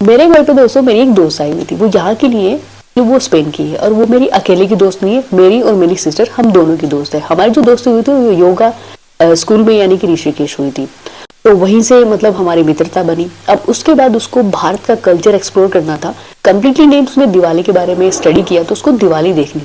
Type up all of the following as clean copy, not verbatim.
मेरे घर पे दोस्तों मेरी एक दोस्त आई हुई थी, वो यहाँ के लिए, तो वो स्पेन की है और वो मेरी अकेले की दोस्त नहीं है, मेरी और मेरी सिस्टर हम दोनों की दोस्त है। हमारी जो दोस्ती हुई थी वो योगा स्कूल में यानी कि ऋषिकेश हुई थी, तो वहीं से मतलब हमारी मित्रता बनी। अब उसके बाद उसको भारत का कल्चर एक्सप्लोर करना था, कम्प्लीटली नहीं, उसने दिवाली के बारे में स्टडी किया, तो उसको दिवाली देखनी,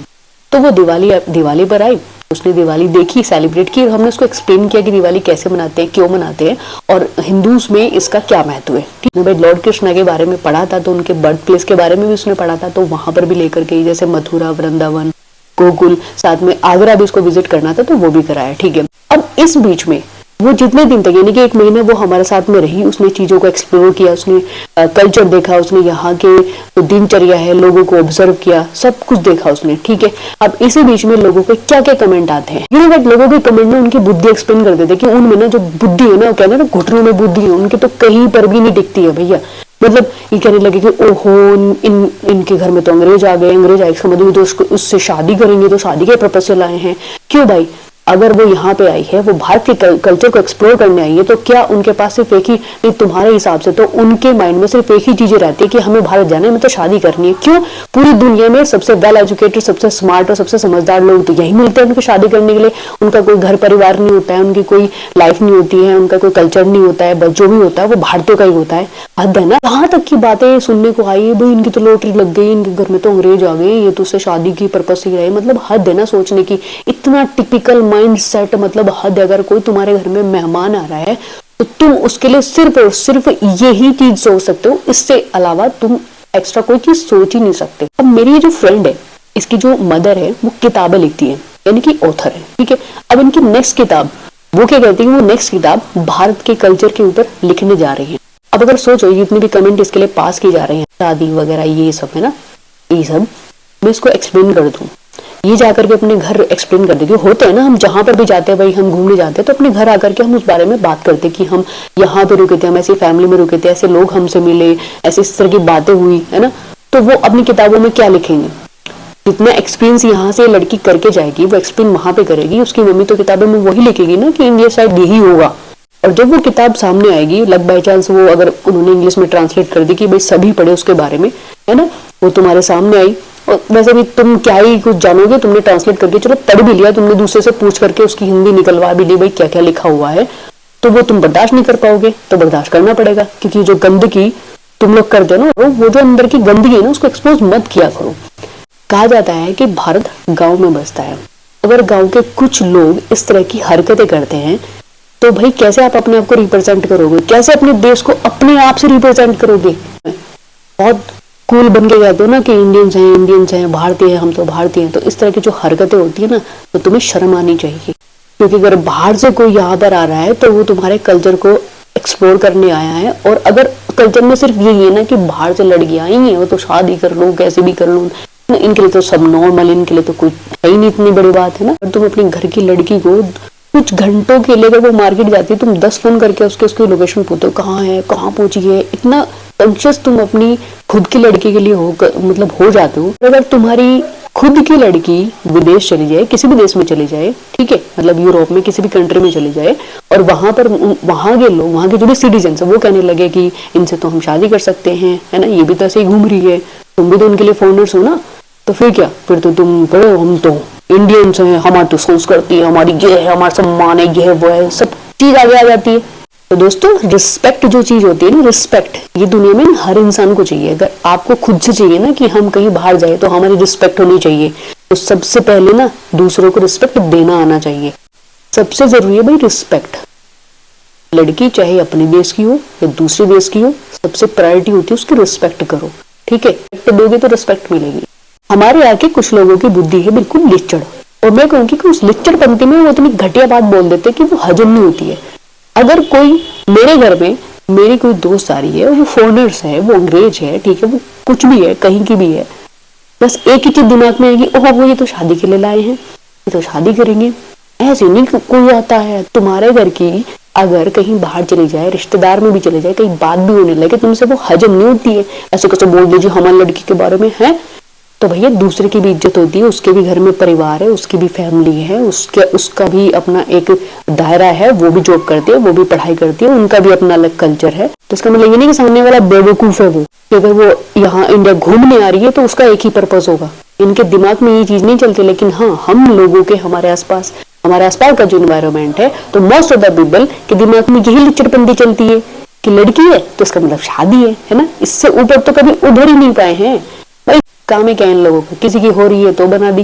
तो वो दिवाली पर आई, उसने दिवाली देखी, सेलिब्रेट की, और हमने उसको एक्सप्लेन किया कि दिवाली कैसे मनाते हैं, क्यों मनाते हैं और हिंदूज में इसका क्या महत्व है। ठीक है भाई, लॉर्ड कृष्णा के बारे में पढ़ा था, तो उनके बर्थ प्लेस के बारे में भी उसने पढ़ा था, तो वहां पर भी लेकर गई, जैसे मथुरा, वृंदावन, गोकुल, साथ में आगरा भी उसको विजिट करना था, तो वो भी कराया। ठीक है, अब इस बीच में वो जितने दिन तक यानी कि 1 महीना वो हमारे साथ में रही, उसने चीजों को एक्सप्लोर किया, उसने कल्चर देखा, उसने यहाँ के जो दिनचर्या है लोगों को ऑब्जर्व किया, सब कुछ देखा उसने। ठीक है, अब इसी बीच में लोगों के क्या क्या कमेंट आते हैं, लोगों के कमेंट में उनकी बुद्धि एक्सप्लेन कर देते कि उनमें ना जो बुद्धि है ना, वो कहते हैं ना घुटनों में बुद्धि है, उनकी तो कहीं पर भी नहीं दिखती है भैया। मतलब ये कहने लगे कि ओहो इनके घर में तो अंग्रेज आ गए, अंग्रेज आए इसका मतलब तो उससे शादी करेंगे, तो शादी के पर्पज से लाए हैं। क्यों भाई, अगर वो यहाँ पे आई है, वो भारत के कल्चर को एक्सप्लोर करने आई है, तो क्या उनके पास सिर्फ एक ही नहीं, तुम्हारे हिसाब से तो उनके माइंड में सिर्फ एक ही चीजें रहती है कि हमें भारत जाना है, मतलब शादी करनी है। क्यों, पूरी दुनिया में सबसे वेल एजुकेटेड, सबसे स्मार्ट और सबसे समझदार लोग तो यही मिलते हैं उनको शादी करने के लिए। उनका कोई घर परिवार नहीं होता है, उनकी कोई लाइफ नहीं होती है, उनका कोई कल्चर नहीं होता है, बस जो भी होता है वो भारतीयों का ही होता है। हद है ना। कहाँ तक की बातें सुनने को आई, भाई इनकी तो लॉटरी लग गई, इनके घर में तो अंग्रेज आ गए, ये तो उससे शादी की पर्पज से ही रहे। मतलब हद है ना सोचने की, इतना टिपिकल माइंड सेट, मतलब हद। अगर कोई तुम्हारे घर में मेहमान आ रहा है तो तुम उसके लिए सिर्फ और सिर्फ यही चीज सोच सकते हो, इससे अलावा तुम एक्स्ट्रा कोई चीज सोच ही नहीं सकते। अब मेरी ये जो फ्रेंड है, इसकी जो मदर है वो किताबें लिखती है, यानी कि ऑथर है। ठीक है, अब इनकी नेक्स्ट किताब वो क्या कहती है, वो नेक्स्ट किताब भारत के कल्चर के ऊपर लिखने जा रही है। अब अगर सोचो जितने भी कमेंट इसके लिए पास की जा रहे हैं, शादी वगैरह ये सब है ना, ये सब मैं इसको एक्सप्लेन कर दूं, ये जाकर के अपने घर एक्सप्लेन कर देगी। होते हैं ना, हम जहां पर भी जाते हैं भाई, हम घूमने जाते हैं तो अपने घर आकर के हम उस बारे में बात करते हैं कि हम यहाँ पे रुके थे, हम ऐसी फैमिली में रुके थे, ऐसे लोग हमसे मिले, ऐसे इस तरह की बातें हुई है ना। तो वो अपनी किताबों में क्या लिखेंगे, जितना एक्सपीरियंस यहाँ से लड़की करके जाएगी वो एक्सपीरियंस वहां पे करेगी। उसकी मम्मी तो किताबों में वही लिखेगी ना कि इंडिया शायद यही होगा। और जब वो किताब सामने आएगी, लग बाई चांस वो अगर उन्होंने इंग्लिश में ट्रांसलेट कर दी कि भाई सभी पढ़े उसके बारे में, है ना, वो तुम्हारे सामने आई, और वैसे भी तुम क्या ही कुछ जानोगे, तुमने ट्रांसलेट करके चलो पढ़ भी लिया, तुमने दूसरे से पूछ करके उसकी हिंदी निकलवा भी ली भाई क्या क्या लिखा हुआ है, तो वो तुम बर्दाश्त नहीं कर पाओगे, तो बर्दाश्त करना पड़ेगा। क्योंकि जो गंदगी तुम लोग करते हो ना, वो जो अंदर की गंदगी है ना, उसको एक्सपोज मत किया करो। कहा जाता है कि भारत गांव में बसता है। अगर गांव के कुछ लोग इस तरह की हरकतें करते हैं तो भाई कैसे आप अपने आप को रिप्रेजेंट करोगे, कैसे अपने देश को अपने आप से रिप्रेजेंट करोगे। बहुत कूल बन के कहते हो ना कि इंडियंस हैं, भारतीय हैं, हम तो भारतीय हैं। तो इस तरह की जो हरकतें होती है ना, तो तुम्हें शर्म आनी चाहिए। क्योंकि अगर बाहर से कोई यहाँ पर आ रहा है तो वो तुम्हारे कल्चर को एक्सप्लोर करने आया है। और अगर कल्चर में सिर्फ यही है ना कि बाहर से लड़कियां आई हैं, वो तो शादी कर लो, कैसे भी कर लो, इनके लिए तो सब नॉर्मल, इनके लिए तो कुछ है ही नहीं, इतनी बड़ी बात है ना। और तुम अपने घर की लड़की को कुछ घंटों के लिए, अगर वो मार्केट जाती है, तुम 10 फोन करके उसकी लोकेशन पूछते हो, कहाँ है, कहाँ पहुंची है। इतना कॉन्शियस तुम अपनी खुद की लड़की के लिए हो जाते हो। अगर तुम्हारी खुद की लड़की विदेश चली जाए, किसी भी देश में चली जाए, ठीक है, मतलब यूरोप में किसी भी कंट्री में चली जाए, और वहां पर वहां के लोग, वहां के जो भी सिटीजन है, वो कहने लगे कि इनसे तो हम शादी कर सकते हैं, है ना, ये भी तो ऐसे ही घूम रही है, तुम भी तो उनके लिए फॉरनर्स हो ना, तो फिर क्या, फिर तो तुम कहो हम तो इंडियंस हैं, हमारी तो संस्कृति है, हमारी ये है, हमारा सम्मान है, ये है, वो है, सब चीज आगे आ जाती है। तो दोस्तों, रिस्पेक्ट जो चीज होती है ना, रिस्पेक्ट ये दुनिया में हर इंसान को चाहिए। अगर आपको खुद से चाहिए ना कि हम कहीं बाहर जाए तो हमारी रिस्पेक्ट होनी चाहिए, तो सबसे पहले ना दूसरों को रिस्पेक्ट देना आना चाहिए। सबसे जरूरी है भाई रिस्पेक्ट। लड़की चाहे अपने देश की हो या दूसरे देश की हो, सबसे प्रायोरिटी होती है उसकी रिस्पेक्ट करो। ठीक है, रिस्पेक्ट दोगे तो रिस्पेक्ट मिलेगी। हमारे यहाँ के कुछ लोगों की बुद्धि है बिल्कुल लिच्चड़, और मैं कहूँगी कि उस लिच्चड़ पंक्ति में वो इतनी घटिया बात बोल देते कि वो हजम नहीं होती है। अगर कोई मेरे घर में मेरी कोई दोस्त आ रही है, वो फॉरनर्स है, वो अंग्रेज है, ठीक है, वो कुछ भी है, कहीं की भी है, बस एक ही चीज दिमाग में आएगी, ओह वो ये तो शादी के लिए लाए हैं, ये तो शादी करेंगे। ऐसे नहीं कोई आता है तुम्हारे घर की, अगर कहीं बाहर चले जाए, रिश्तेदार में भी चले जाए, कहीं बात भी होने लगे, तुमसे वो हजम नहीं होती है। ऐसे कैसे बोल दीजिए हमारी लड़की के बारे में है, तो भैया दूसरे की भी इज्जत होती है, उसके भी घर में परिवार है, उसकी भी फैमिली है, उसका भी अपना एक दायरा है, वो भी जॉब करती है, वो भी पढ़ाई करती है, उनका भी अपना अलग कल्चर है। तो इसका मतलब ये नहीं कि सामने वाला बेवकूफ है वो, कि अगर वो यहाँ इंडिया घूमने आ रही है तो उसका एक ही पर्पस होगा। इनके दिमाग में ये चीज नहीं चलती, लेकिन हाँ, हम लोगों के हमारे आसपास का जो इन्वायरमेंट है, तो मोस्ट ऑफ द पीपल के दिमाग में यही लिचड़पंती चलती है कि लड़की है तो इसका मतलब शादी है ना। इससे ऊपर तो कभी उभर ही नहीं पाए हैं भाई। काम है क्या इन लोगों का, किसी की हो रही है तो बना दी,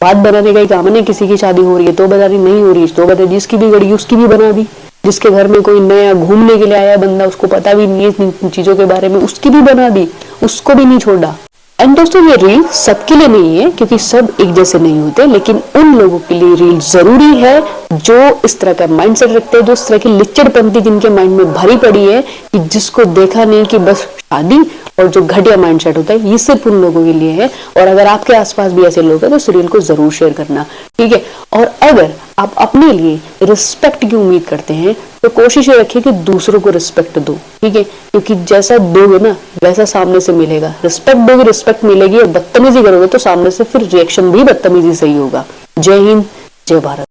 बात बनाने का ही काम है। किसी की शादी हो रही है तो बता दी, नहीं हो रही तो बता दी, जिसकी भी गड़ी उसकी भी बना दी, जिसके घर में कोई नया घूमने के लिए आया बंदा, उसको पता भी नहीं है इन चीजों के बारे में, उसकी भी बना दी, उसको भी नहीं छोड़ा। एंड दोस्तों, ये रील सबके लिए नहीं है क्योंकि सब एक जैसे नहीं होते, लेकिन उन लोगों के लिए रील जरूरी है जो इस तरह का माइंडसेट रखते हैं, जो इस तरह की लिचड़पंती जिनके माइंड में भरी पड़ी है कि जिसको देखा नहीं कि बस शादी, और जो घटिया माइंडसेट होता है ये सिर्फ उन लोगों के लिए है। और अगर आपके आसपास भी ऐसे लोग हैं तो इस रील को जरूर शेयर करना, ठीक है। और अगर आप अपने लिए रिस्पेक्ट की उम्मीद करते हैं तो कोशिश ये रखिए कि दूसरों को रिस्पेक्ट दो, ठीक है, क्योंकि जैसा दोगे ना वैसा सामने से मिलेगा। रिस्पेक्ट दोगे, रिस्पेक्ट मिलेगी, और बदतमीजी करोगे तो सामने से फिर रिएक्शन भी बदतमीजी से ही होगा। जय हिंद, जय भारत।